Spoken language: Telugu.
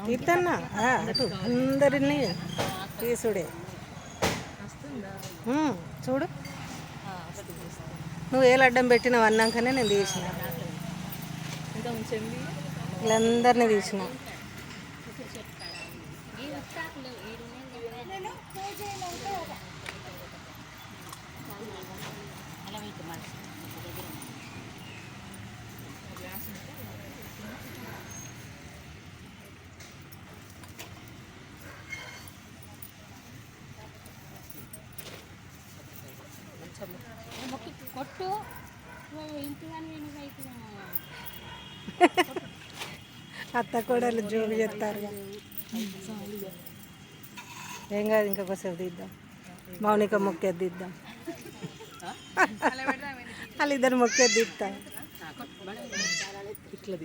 తీర్థన్నా అటు అందరినీ తీసుడే చూడు నువ్వు ఏ అడ్డం పెట్టినావు అన్నాకనే నేను తీసిన వీళ్ళందరినీ తీసిన కొట్టు అత్త కోడలు జోగు చెప్తారు ఏం కాదు ఇంకా కొద్దిసేపు తీద్దాం మౌనిక మొక్కేది తీద్దాం వాళ్ళిద్దరు మొక్కేది తీద్దాం ఇట్లా